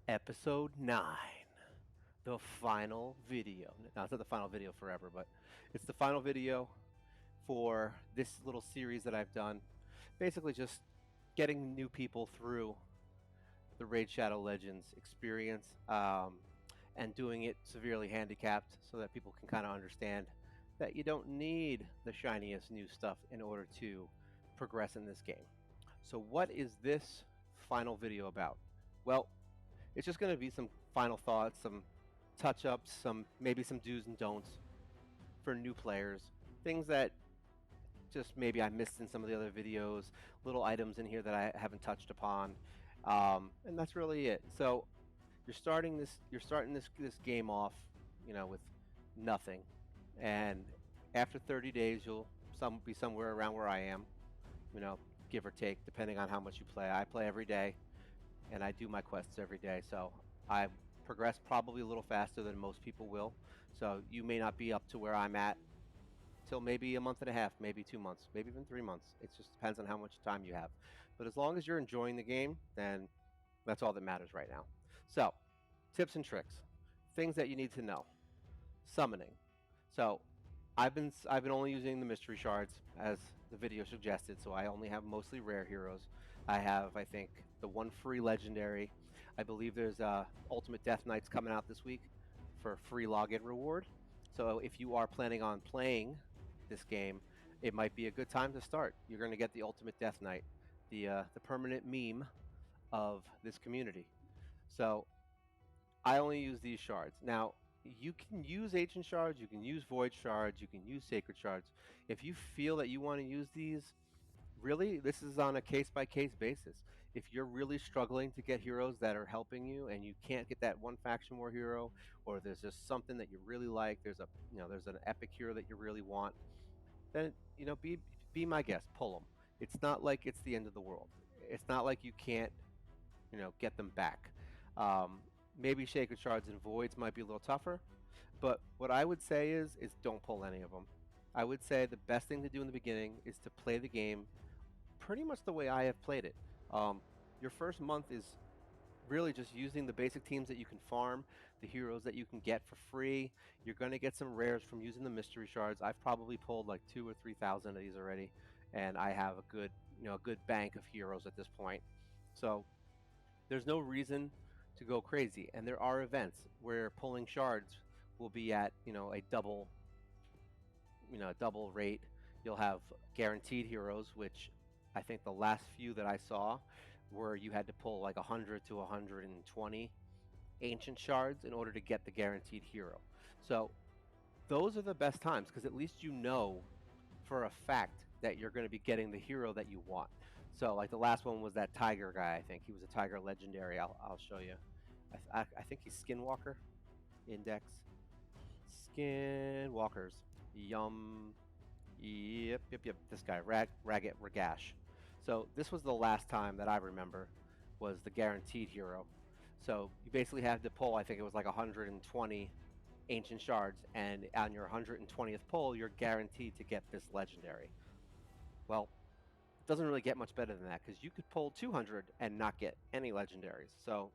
Episode 9, the final video. Now, it's not the final video forever, but it's the final video for this little series that I've done. Basically, just getting new people through the Raid Shadow Legends experience and doing it severely handicapped so that people can kind of understand that you don't need the shiniest new stuff in order to progress in this game. So, what is this final video about? Well, it's just going to be some final thoughts, some touch-ups, maybe some do's and don'ts for new players, things that just maybe I missed in some of the other videos, little items in here that I haven't touched upon, and that's really it. So you're starting this game off, with nothing, and after 30 days, you'll be somewhere around where I am, you know, give or take, depending on how much you play. I play every day and I do my quests every day, so I progress probably a little faster than most people will. So you may not be up to where I'm at till maybe a month and a half, maybe 2 months, maybe even 3 months. It just depends on how much time you have. But as long as you're enjoying the game, then that's all that matters right now. So, tips and tricks, things that you need to know. Summoning. So I've been only using the mystery shards as the video suggested, so I only have mostly rare heroes. I have, I think, the one free legendary. I believe there's Ultimate Death Knights coming out this week for free login reward. So if you are planning on playing this game, it might be a good time to start. You're going to get the Ultimate Death Knight, the permanent meme of this community. So I only use these shards. Now, you can use ancient shards, you can use void shards, you can use sacred shards. If you feel that you want to use these, really, this is on a case-by-case basis. If you're really struggling to get heroes that are helping you and you can't get that one faction war hero, or there's just something that you really like, there's an epic hero that you really want, then, be my guest, pull them. It's not like it's the end of the world. It's not like you can't, get them back. Maybe Sacred Shards and Voids might be a little tougher, but what I would say is don't pull any of them. I would say the best thing to do in the beginning is to play the game pretty much the way I have played it. Your first month is really just using the basic teams that you can farm, the heroes that you can get for free. You're going to get some rares from using the mystery shards. I've probably pulled like 2,000 or 3,000 of these already, and I have a good bank of heroes at this point. So there's no reason to go crazy, and there are events where pulling shards will be at a double rate. You'll have guaranteed heroes, which I think the last few that I saw where you had to pull like 100 to 120 ancient shards in order to get the guaranteed hero. So those are the best times, because at least you know for a fact that you're going to be getting the hero that you want. So like the last one was that tiger guy. I think he was a tiger legendary. I'll show you. I think he's Skinwalker. Index Skinwalkers. Yum. Yep. This guy, Ragged Ragash. So this was the last time that I remember was the guaranteed hero. So you basically had to pull, I think it was like 120 ancient shards, and on your 120th pull, you're guaranteed to get this legendary. Well, it doesn't really get much better than that, because you could pull 200 and not get any legendaries. So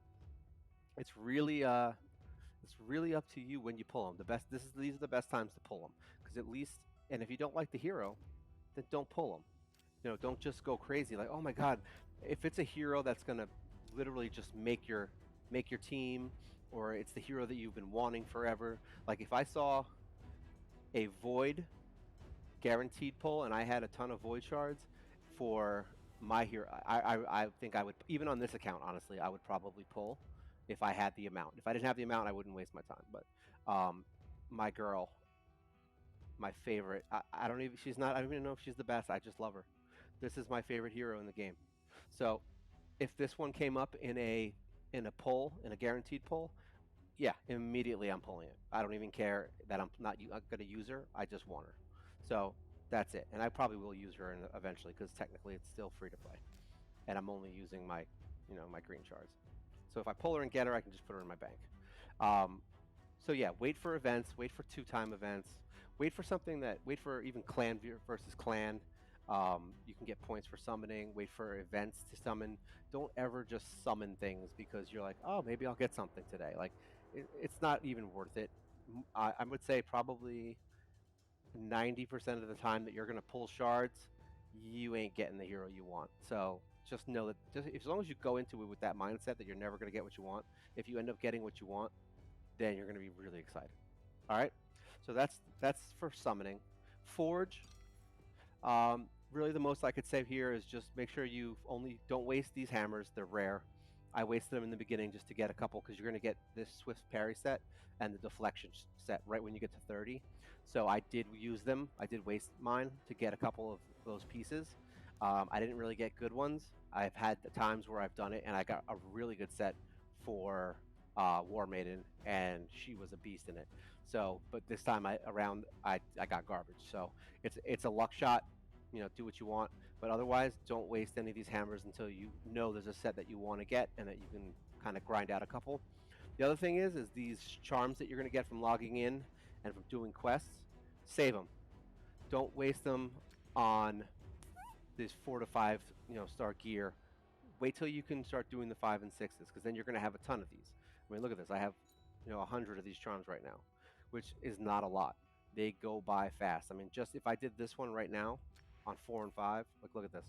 it's really up to you when you pull them. These are the best times to pull them, because at least, and if you don't like the hero, then don't pull them. Don't just go crazy like, oh my god, if it's a hero that's gonna literally just make your team, or it's the hero that you've been wanting forever. Like if I saw a void guaranteed pull and I had a ton of void shards for my hero, I think I would, even on this account, honestly, I would probably pull if I had the amount. If I didn't have the amount, I wouldn't waste my time. But my girl, my favorite, I don't even know if she's the best. I just love her. This is my favorite hero in the game. So if this one came up in a pull, in a guaranteed pull, yeah, immediately I'm pulling it. I don't even care that I'm not going to use her. I just want her. So that's it. And I probably will use her eventually, because technically it's still free to play, and I'm only using my my green shards. So if I pull her and get her, I can just put her in my bank. So yeah, wait for events, wait for 2-time events, wait for even clan versus clan. You can get points for summoning. Wait for events to summon. Don't ever just summon things because you're like, oh, maybe I'll get something today. Like, it's not even worth it. I would say probably 90% of the time that you're going to pull shards, you ain't getting the hero you want. So just know that just, as long as you go into it with that mindset that you're never going to get what you want, if you end up getting what you want, then you're going to be really excited. All right. So that's for summoning. Forge. Really, the most I could say here is just make sure you only don't waste these hammers. They're rare. I wasted them in the beginning just to get a couple because you're going to get this swift parry set and the deflection set right when you get to 30. So I did use them. I did waste mine to get a couple of those pieces. I didn't really get good ones. I've had the times where I've done it and I got a really good set for War Maiden, and she was a beast in it. So, but this time I got garbage. So it's a luck shot. Do what you want, but otherwise, don't waste any of these hammers until you know there's a set that you want to get and that you can kind of grind out a couple. The other thing is these charms that you're going to get from logging in and from doing quests, save them. Don't waste them on this 4 to 5 star gear. Wait till you can start doing the 5 and 6s because then you're going to have a ton of these. I mean, look at this. I have 100 of these charms right now, which is not a lot. They go by fast. I mean, just if I did this one right now on 4 and 5, look at this.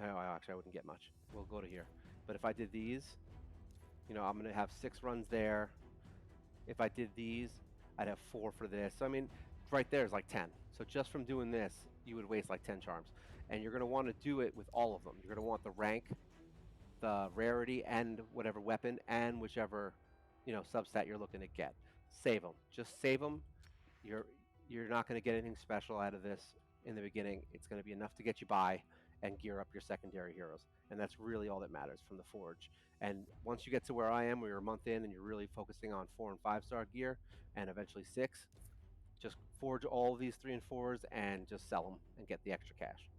Oh, actually, I wouldn't get much. We'll go to here. But if I did these, I'm going to have 6 runs there. If I did these, I'd have 4 for this. So, I mean, right there is like 10. So just from doing this, you would waste like 10 charms. And you're going to want to do it with all of them. You're going to want the rank, the rarity, and whatever weapon, and whichever, substat you're looking to get. Save them. Just save them. You're you're not going to get anything special out of this in the beginning. It's going to be enough to get you by and gear up your secondary heroes, and that's really all that matters from the forge. And once you get to where I am, where you're a month in and you're really focusing on 4 and 5 star gear, and eventually 6, just forge all of these 3 and 4s and just sell them and get the extra cash.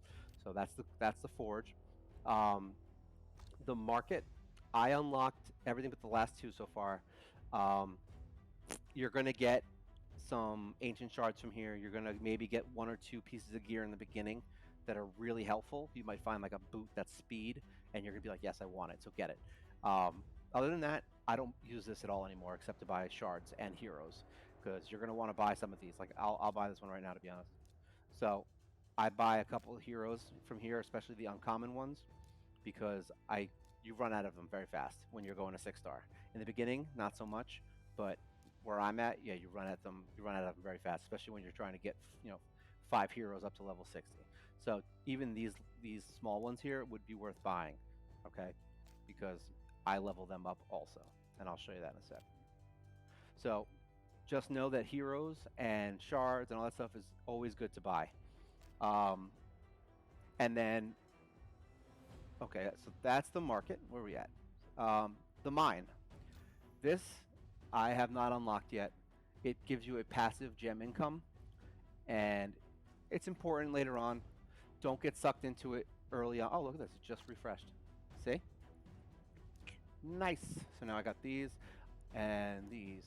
So that's the forge. Um, the market, I unlocked everything but the last 2 so far. Um, you're going to get some ancient shards from here. You're going to maybe get 1 or 2 pieces of gear in the beginning that are really helpful. You might find like a boot that's speed, and you're going to be like, yes, I want it, so get it. Other than that, I don't use this at all anymore except to buy shards and heroes because you're going to want to buy some of these. Like, I'll buy this one right now, to be honest. So I buy a couple of heroes from here, especially the uncommon ones, because you run out of them very fast when you're going to 6 star. In the beginning, not so much, but where I'm at, yeah, you run at them. You run out of them very fast, especially when you're trying to get 5 heroes up to level 60. So even these small ones here would be worth buying, okay? Because I level them up also, and I'll show you that in a sec. So just know that heroes and shards and all that stuff is always good to buy. Um, and then, okay, so that's the market. Where are we at? The mine. This I have not unlocked yet. It gives you a passive gem income, and it's important later on. Don't get sucked into it early on. Oh, look at this. It just refreshed. See? Nice. So now I got these and these.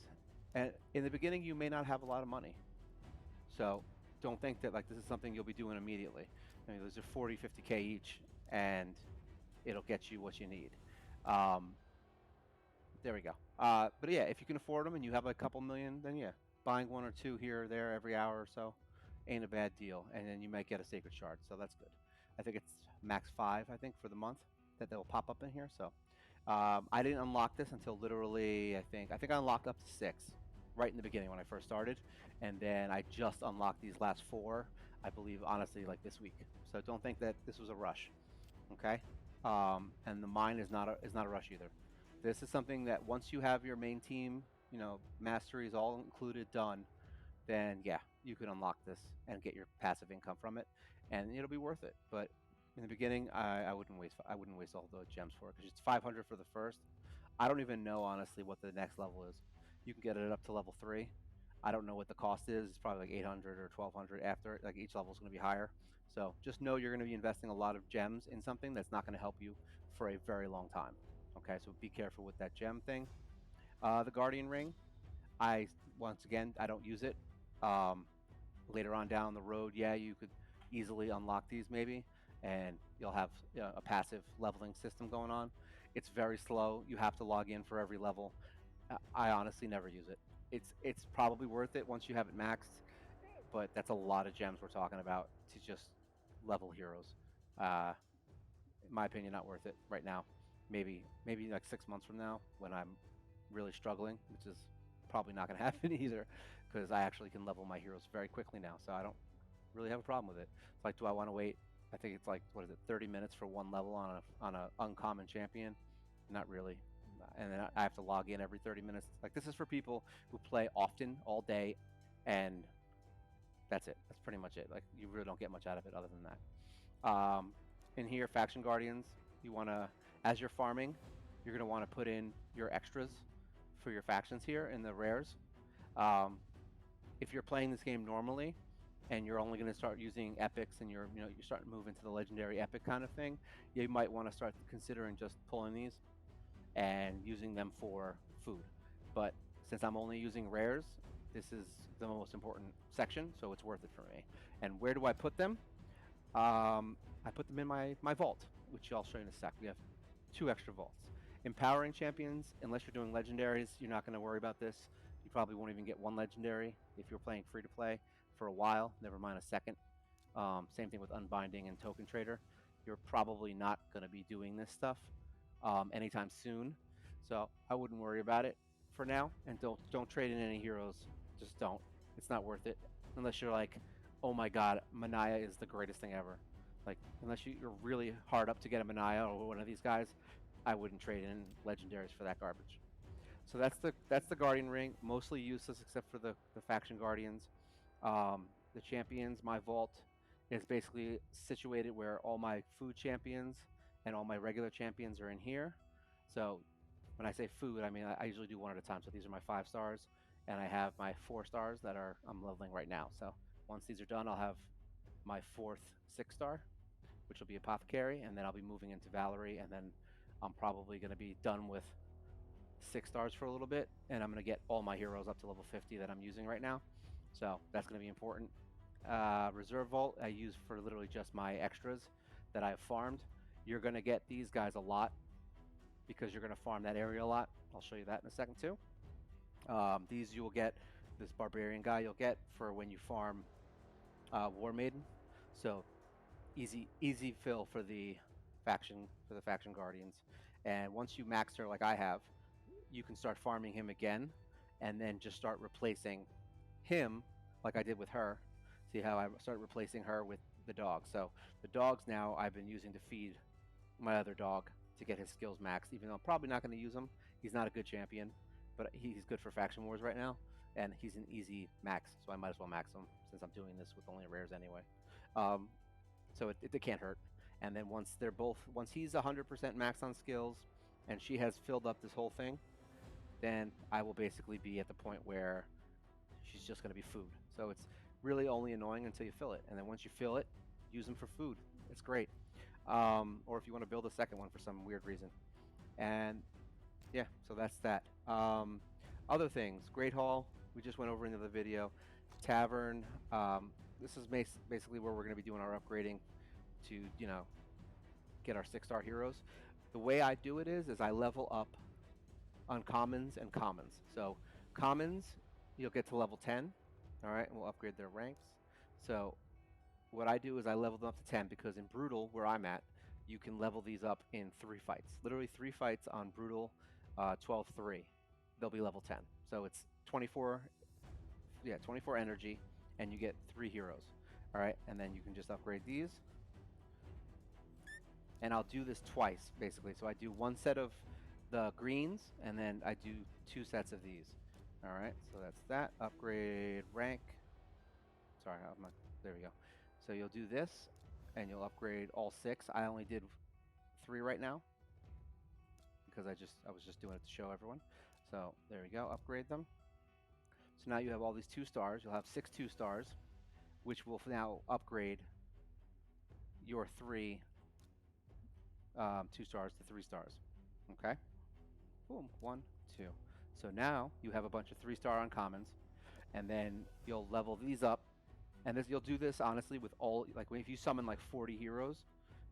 And in the beginning, you may not have a lot of money. So don't think that like this is something you'll be doing immediately. I mean, those are 40, 50K each, and it'll get you what you need. Um, there we go. But yeah, if you can afford them and you have a couple million, then yeah, buying 1 or 2 here or there every hour or so ain't a bad deal. And then you might get a sacred shard, so that's good. I think it's max 5, I think, for the month that they'll pop up in here. So I didn't unlock this until literally, I think I unlocked up to 6 right in the beginning when I first started, and then I just unlocked these last 4, I believe, honestly, like this week. So don't think that this was a rush, okay? And the mine is not a rush either. This is something that once you have your main team, masteries all included, done, then yeah, you can unlock this and get your passive income from it, and it'll be worth it. But in the beginning, I wouldn't waste all the gems for it because it's 500 for the first. I don't even know honestly what the next level is. You can get it up to level 3. I don't know what the cost is. It's probably like 800 or 1200 after it. Like each level is going to be higher. So just know you're going to be investing a lot of gems in something that's not going to help you for a very long time. Okay, so be careful with that gem thing. The Guardian Ring, once again, I don't use it. Um, Later on down the road, yeah, you could easily unlock these maybe, and you'll have a passive leveling system going on. It's very slow. You have to log in for every level. I honestly never use it. It's probably worth it once you have it maxed, but that's a lot of gems we're talking about to just level heroes. Uh, in my opinion, not worth it right now. Maybe like 6 months from now when I'm really struggling, which is probably not going to happen either, because I actually can level my heroes very quickly now, so I don't really have a problem with it. It's like, do I want to wait? I think it's like, what is it, 30 minutes for one level on a uncommon champion? Not really. And then I have to log in every 30 minutes. Like, this is for people who play often all day, and that's it. That's pretty much it. Like, you really don't get much out of it other than that. In here, faction guardians, you want to, as you're farming, you're going to want to put in your extras for your factions here in the rares. Um, if you're playing this game normally and you're only going to start using epics and you're starting to move into the legendary epic kind of thing, you might want to start considering just pulling these and using them for food. But since I'm only using rares, this is the most important section, so it's worth it for me. And where do I put them? I put them in my vault, which I'll show you in a sec. We have 2 extra vaults. Empowering champions, unless you're doing legendaries, you're not going to worry about this. You probably won't even get 1 legendary if you're playing free to play for a while, never mind a second. Same thing with unbinding and token trader. You're probably not going to be doing this stuff anytime soon, so I wouldn't worry about it for now. And don't trade in any heroes. Just don't. It's not worth it unless you're like, oh my god, Manaya is the greatest thing ever. Like, unless you're really hard up to get a Manaya or one of these guys, I wouldn't trade in legendaries for that garbage. So that's the Guardian ring, mostly useless except for the faction guardians. The champions, my vault is basically situated where all my food champions and all my regular champions are in here. So when I say food, I mean I usually do one at a time. So these are my 5 stars, and I have my 4 stars that I'm leveling right now. So once these are done, I'll have my 4th 6-star, which will be Apothecary, and then I'll be moving into Valerie, and then I'm probably going to be done with 6 stars for a little bit, and I'm going to get all my heroes up to level 50 that I'm using right now. So that's going to be important. Reserve Vault I use for literally just my extras that I've farmed. You're going to get these guys a lot because you're going to farm that area a lot. I'll show you that in a second too. These you will get, this Barbarian guy you'll get for when you farm War Maiden. So easy fill for the faction guardians. And once you max her like I have, you can start farming him again, and then just start replacing him like I did with her. See how I started replacing her with the dog. So the dogs now I've been using to feed my other dog to get his skills maxed, even though I'm probably not going to use him. He's not a good champion, but he's good for faction wars right now, and he's an easy max, so I might as well max him since I'm doing this with only rares anyway. So it can't hurt. And then once he's 100% max on skills, and she has filled up this whole thing, then I will basically be at the point where she's just going to be food. So it's really only annoying until you fill it. And then once you fill it, use them for food. It's great. Or if you want to build a second one for some weird reason. And yeah, so that's that. Other things, Great Hall, we just went over into the video. Tavern, this is basically where we're going to be doing our upgrading to, get our 6-star heroes. The way I do it is I level up on commons and commons. So commons, you'll get to level 10, all right, and we'll upgrade their ranks. So what I do is I level them up to 10 because in Brutal, where I'm at, you can level these up in 3 fights. Literally 3 fights on Brutal, 12-3. They'll be level 10. So it's 24 energy, and you get 3 heroes. All right, and then you can just upgrade these. And I'll do this twice, basically. So I do 1 set of the greens, and then I do 2 sets of these. All right, so that's that. Upgrade rank. Sorry, there we go. So you'll do this, and you'll upgrade all 6. I only did 3 right now because I was just doing it to show everyone. So there we go. Upgrade them. So now you have all these 2 stars. You'll have 6 2 stars, which will now upgrade your 3 2 stars to 3 stars. Okay. Boom. 1, 2. So now you have a bunch of 3-star uncommons, and then you'll level these up, And this you'll do this honestly with all, like if you summon like 40 heroes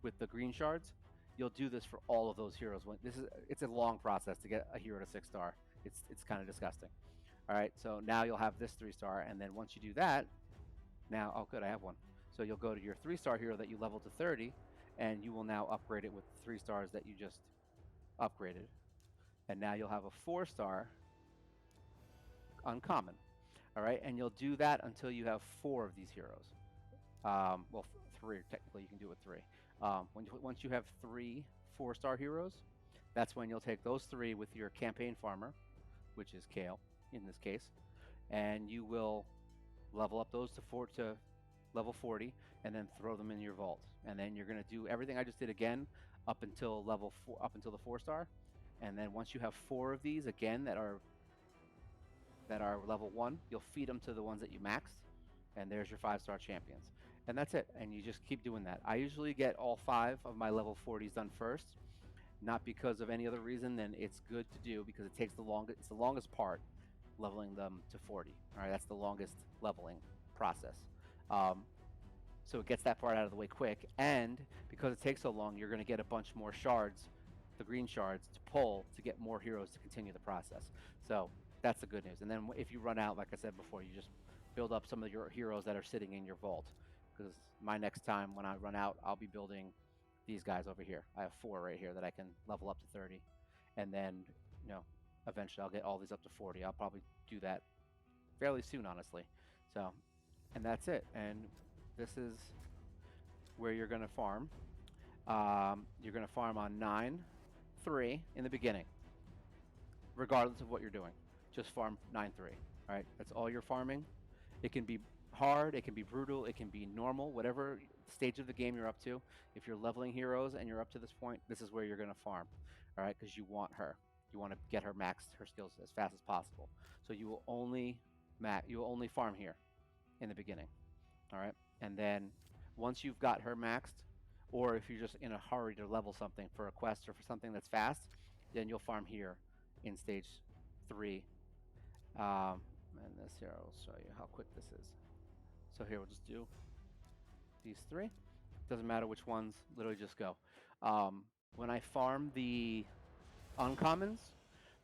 with the green shards, you'll do this for all of those heroes. It's a long process to get a hero to 6-star. It's kind of disgusting. All right, so now you'll have this 3-star, and then once you do that, now, oh good, I have one. So you'll go to your 3-star hero that you leveled to 30, and you will now upgrade it with the 3 stars that you just upgraded. And now you'll have a 4-star uncommon. All right, and you'll do that until you have 4 of these heroes. Well, 3 technically. You can do it with 3. Once you have 3 4-star heroes, that's when you'll take those 3 with your campaign farmer, which is Kale in this case, and you will level up those to level 40, and then throw them in your vault. And then you're going to do everything I just did again up until level 4, up until the 4-star. And then once you have 4 of these again that are level 1, you'll feed them to the ones that you maxed, and there's your 5-star champions. And that's it, and you just keep doing that. I usually get all 5 of my level 40s done first, not because of any other reason than it's good to do, because it takes it's the longest part, leveling them to 40. All right, that's the longest leveling process. So it gets that part out of the way quick, and because it takes so long, you're going to get a bunch more shards, the green shards, to pull to get more heroes to continue the process. So that's the good news. And then if you run out, like I said before, you just build up some of your heroes that are sitting in your vault. Because my next time when I run out, I'll be building these guys over here. I have 4 right here that I can level up to 30. And then, eventually I'll get all these up to 40. I'll probably do that fairly soon, honestly. So, and that's it. And this is where you're going to farm. You're going to farm on 9-3 in the beginning, regardless of what you're doing. Just farm 9-3. All right, that's all you're farming. It can be hard, it can be brutal, it can be normal, whatever stage of the game you're up to. If you're leveling heroes and you're up to this point, this is where you're going to farm. All right, because you want her. You want to get her maxed, her skills as fast as possible. So you will only farm here in the beginning. All right, and then once you've got her maxed, or if you're just in a hurry to level something for a quest or for something that's fast, then you'll farm here in stage 3. And this here, I'll show you how quick this is. So here, we'll just do these 3. Doesn't matter which ones, literally just go. When I farm the uncommons,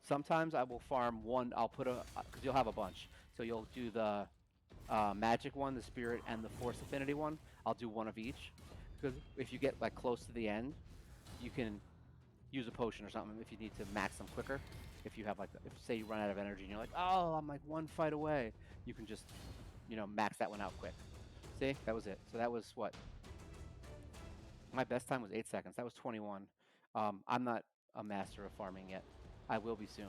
sometimes I will farm one. I'll put because you'll have a bunch. So you'll do the magic one, the spirit, and the force affinity one. I'll do one of each. Because if you get like close to the end, you can use a potion or something if you need to max them quicker. If you have if say you run out of energy and you're like, oh, I'm like 1 fight away, you can just, max that one out quick. See, that was it. So that was what? My best time was 8 seconds. That was 21. I'm not a master of farming yet. I will be soon,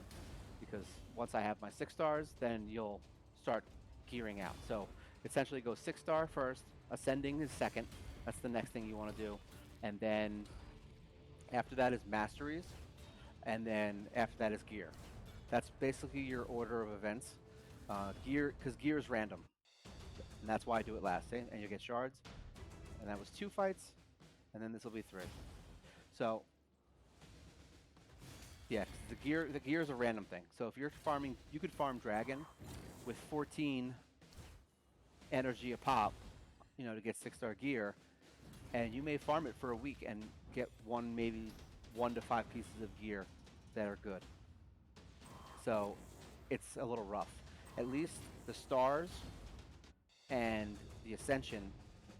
because once I have my 6 stars, then you'll start gearing out. So essentially go 6-star first, ascending is second. That's the next thing you want to do. And then after that is masteries, and then after that is gear. That's basically your order of events. Gear, because gear is random, and that's why I do it last. Eh? And you get shards, and that was 2 fights, and then this will be 3. So yeah, the gear is a random thing. So if you're farming, you could farm dragon with 14 energy a pop, to get 6-star gear, and you may farm it for a week and get maybe 1 to 5 pieces of gear that are good. So it's a little rough. At least the stars and the ascension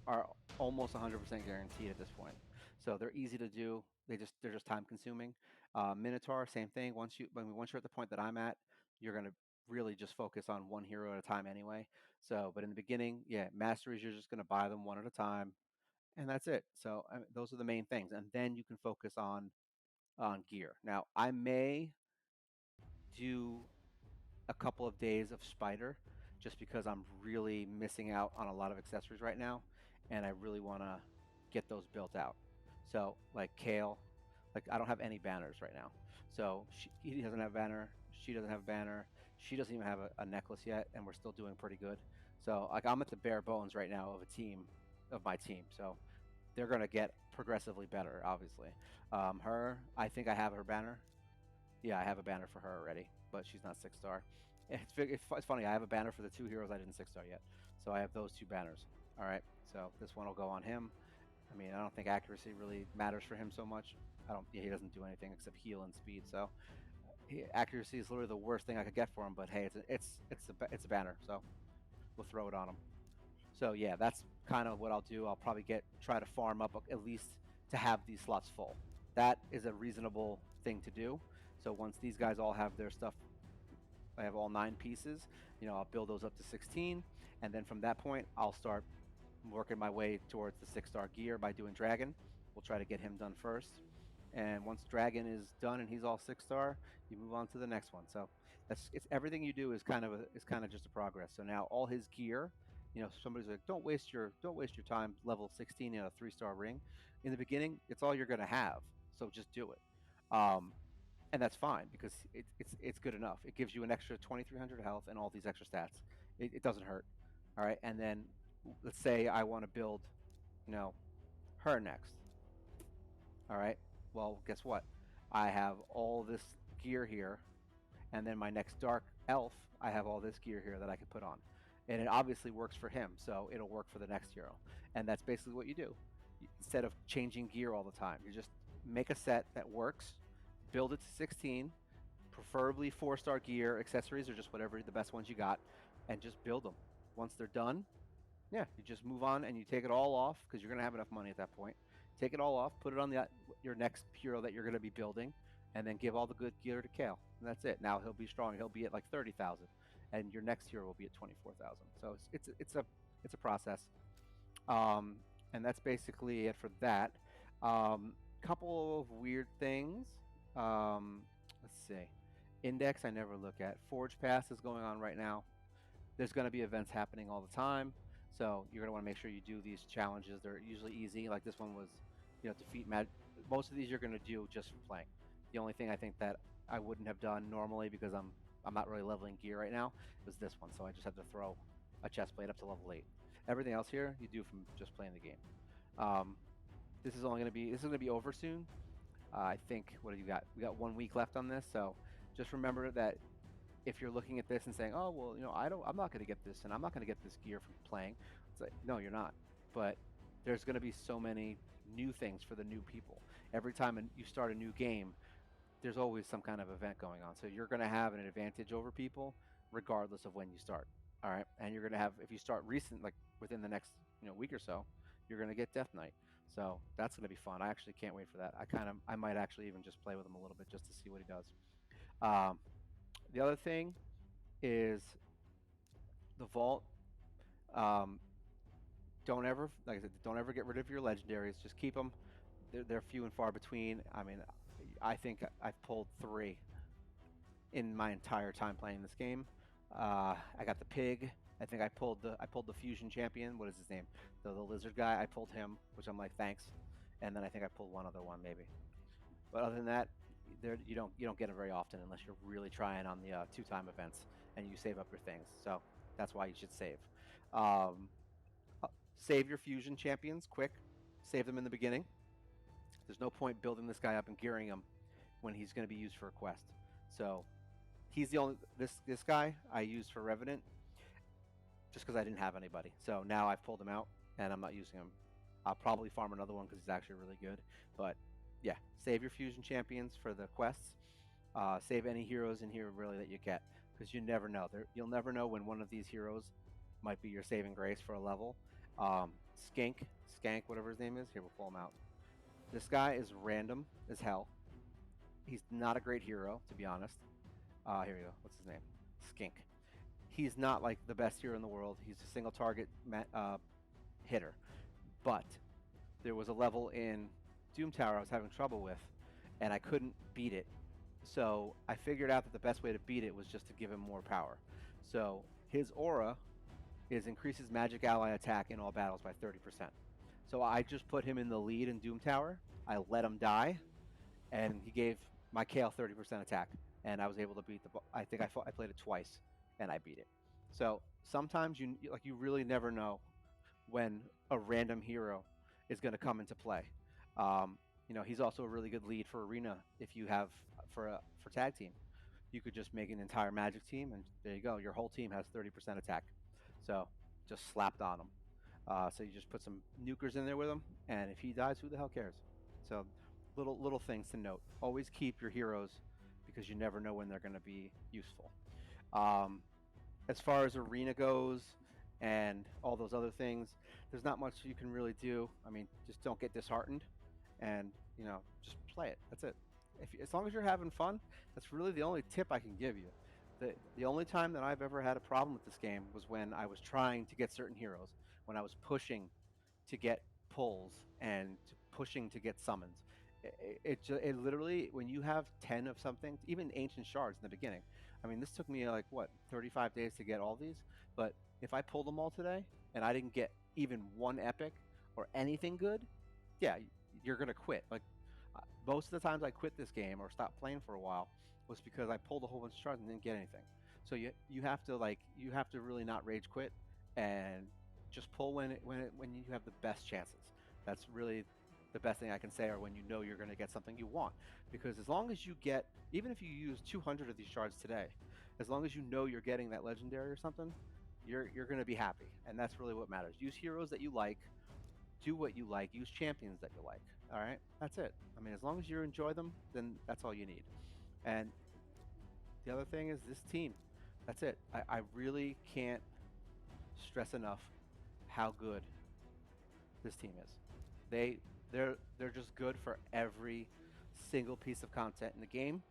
are almost 100% guaranteed at this point. So they're easy to do. They're just time consuming. Minotaur, same thing. Once you're at the point that I'm at, you're gonna really just focus on one hero at a time anyway. So, but in the beginning, yeah, masteries, you're just gonna buy them one at a time, and that's it. So those are the main things, and then you can focus on gear. Now, I may do a couple of days of spider, just because I'm really missing out on a lot of accessories right now, and I really want to get those built out. So like Kale, like I don't have any banners right now. So he doesn't have a banner, she doesn't have a banner, she doesn't even have a necklace yet, and we're still doing pretty good. So like I'm at the bare bones right now of my team. So they're gonna get progressively better, obviously. Her, I think I have her banner. Yeah, I have a banner for her already, but she's not 6-star. It's funny, I have a banner for the 2 heroes I didn't 6-star yet. So I have those 2 banners. All right, so this one will go on him. I mean, I don't think accuracy really matters for him so much. I don't. Yeah, he doesn't do anything except heal and speed. So accuracy is literally the worst thing I could get for him. But hey, it's a banner, so we'll throw it on him. So yeah, that's kind of what I'll do. I'll probably try to farm up at least to have these slots full. That is a reasonable thing to do. So once these guys all have their stuff, I have all 9 pieces. I'll build those up to 16, and then from that point, I'll start working my way towards the 6-star gear by doing Dragon. We'll try to get him done first. And once Dragon is done and he's all 6-star, you move on to the next one. So it's everything you do is kind of just a progress. So now all his gear, somebody's like, don't waste your time level 16 in a 3-star ring. In the beginning, it's all you're gonna have. So just do it. And that's fine because it's good enough. It gives you an extra 2,300 health and all these extra stats. It doesn't hurt. All right, and then let's say I want to build, you know, her next. All right. Well, guess what? I have all this gear here, and then my next dark elf, I have all this gear here that I can put on, and it obviously works for him, so it'll work for the next hero. And that's basically what you do. Instead of changing gear all the time, you just make a set that works, build it to 16, preferably 4-star gear. Accessories are just whatever the best ones you got, and just build them. Once they're done, yeah, you just move on and you take it all off because you're gonna have enough money at that point. Take it all off, put it on your next hero that you're gonna be building, and then give all the good gear to Kale. And that's it. Now he'll be strong. He'll be at like 30,000, and your next hero will be at 24,000. So it's a process. Um, and that's basically it for that. Couple of weird things. Let's see. Index I never look at. Forge Pass is going on right now. There's going to be events happening all the time, so you're going to want to make sure you do these challenges. They're usually easy. Like this one was, defeat mag. Most of these you're going to do just for playing. The only thing I think that I wouldn't have done normally because I'm not really leveling gear right now was this one. So I just had to throw a chest plate up to level 8. Everything else here you do from just playing the game. Um, this is going to be over soon. I think what do you got? We got 1 week left on this, so just remember that if you're looking at this and saying, "Oh, well, I'm not going to get this, and I'm not going to get this gear from playing," it's like, no, you're not. But there's going to be so many new things for the new people. Every time you start a new game, there's always some kind of event going on. So you're going to have an advantage over people, regardless of when you start. All right, and you're going to have if you start recent, like within the next week or so, you're going to get Death Knight. So that's going to be fun. I actually can't wait for that. I might actually even just play with him a little bit just to see what he does. Um, the other thing is the vault. Um, don't ever, like I said, don't ever get rid of your legendaries. Just keep them. They're few and far between. I mean, I think I've pulled 3 in my entire time playing this game. I got the pig. I think I pulled the fusion champion. What is his name? The lizard guy. I pulled him, which I'm like thanks. And then I think I pulled one other one maybe. But other than that, you don't get them very often unless you're really trying on the 2-time events and you save up your things. So that's why you should save. Um, Save your fusion champions quick. Save them in the beginning. There's no point building this guy up and gearing him when he's going to be used for a quest. So he's the only this guy I used for Revenant just because I didn't have anybody. So now I've pulled him out and I'm not using him. I'll probably farm another one because he's actually really good. But yeah, save your fusion champions for the quests. Save any heroes in here really that you get because you never know. You'll never know when one of these heroes might be your saving grace for a level. Skank, whatever his name is. Here, we'll pull him out. This guy is random as hell. He's not a great hero, to be honest. Here we go. What's his name? Skink. He's not like the best hero in the world. He's a single target hitter. But there was a level in Doom Tower I was having trouble with, and I couldn't beat it. So I figured out that the best way to beat it was just to give him more power. So his aura is increases magic ally attack in all battles by 30%. So I just put him in the lead in Doom Tower. I let him die, and he gave my Kale 30% attack, and I was able to beat I think I played it twice, and I beat it. So sometimes you really never know when a random hero is going to come into play. He's also a really good lead for arena if you have for tag team. You could just make an entire magic team, and there you go. Your whole team has 30% attack. So just slapped on them. So you just put some nukers in there with him, and if he dies, who the hell cares? So little things to note. Always keep your heroes because you never know when they're going to be useful. Um, as far as arena goes and all those other things, there's not much you can really do. I mean, just don't get disheartened, and just play it. That's it. As long as you're having fun, that's really the only tip I can give you. The only time that I've ever had a problem with this game was when I was trying to get certain heroes, when I was pushing to get pulls and pushing to get summons. It literally, when you have 10 of something, even ancient shards in the beginning. I mean, this took me like what, 35 days to get all these. But if I pulled them all today and I didn't get even one epic or anything good, yeah, you're gonna quit. Like most of the times I quit this game or stopped playing for a while was because I pulled a whole bunch of shards and didn't get anything. So you have to you have to really not rage quit and just pull when you have the best chances. That's really the best thing I can say, or when you know you're going to get something you want. Because as long as you get, even if you use 200 of these shards today, as long as you know you're getting that legendary or something, you're going to be happy, and that's really what matters. Use heroes that you like, do what you like, use champions that you like. All right, that's it. I mean, as long as you enjoy them, then that's all you need. And the other thing is this team. That's it. I really can't stress enough how good this team is. They they're just good for every single piece of content in the game.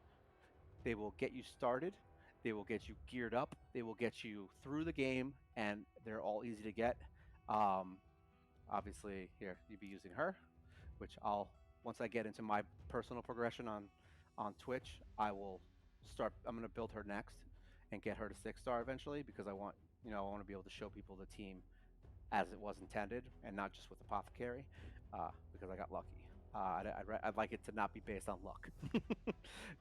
They will get you started. They will get you geared up. They will get you through the game, and they're all easy to get. Um, Obviously, here you'd be using her, which I'll once I get into my personal progression on Twitch, I will start. I'm gonna build her next and get her to 6-star eventually because I want to be able to show people the team as it was intended and not just with apothecary, because I got lucky. I'd like it to not be based on luck,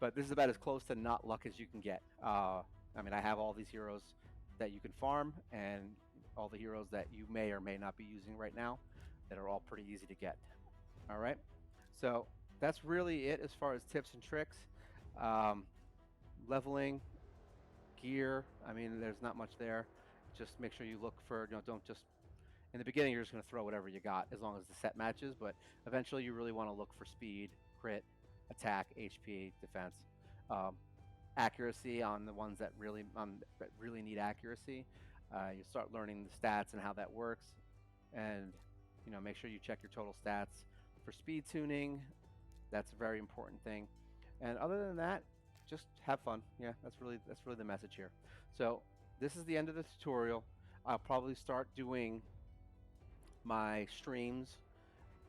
but this is about as close to not luck as you can get. I mean, I have all these heroes that you can farm and all the heroes that you may or may not be using right now that are all pretty easy to get. All right, so that's really it as far as tips and tricks. Um, Leveling, gear. I mean, there's not much there. Just make sure you look for, don't just in the beginning, you're just going to throw whatever you got as long as the set matches, but eventually you really want to look for speed, crit, attack, HP, defense, um, accuracy on the ones that really need accuracy. You start learning the stats and how that works, and make sure you check your total stats for speed tuning. That's a very important thing. And other than that, just have fun. Yeah, that's really the message here. So this is the end of the tutorial. I'll probably start doing my streams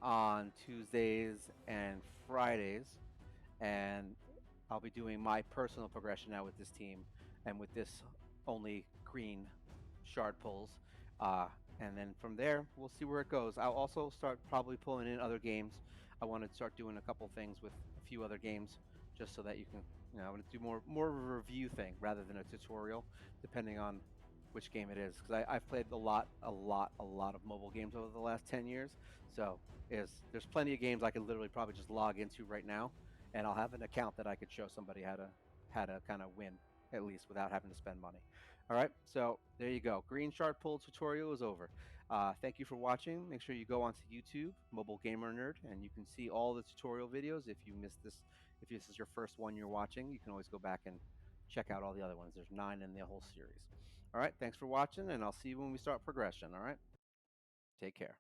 on Tuesdays and Fridays, and I'll be doing my personal progression now with this team and with this only green shard pulls. Uh, and then from there, we'll see where it goes. I'll also start probably pulling in other games. I want to start doing a couple things with a few other games just so that you can, I want to do more of a review thing rather than a tutorial, depending on which game it is, because I've played a lot of mobile games over the last 10 years. So there's plenty of games I could literally probably just log into right now, and I'll have an account that I could show somebody how to kind of win at least without having to spend money. All right, so there you go. Green Shard Pull tutorial is over. Thank you for watching. Make sure you go onto YouTube, Mobile Gamer Nerd, and you can see all the tutorial videos. If you missed this, if this is your first one you're watching, you can always go back and check out all the other ones. There's 9 in the whole series. All right, thanks for watching, and I'll see you when we start progression. All right, take care.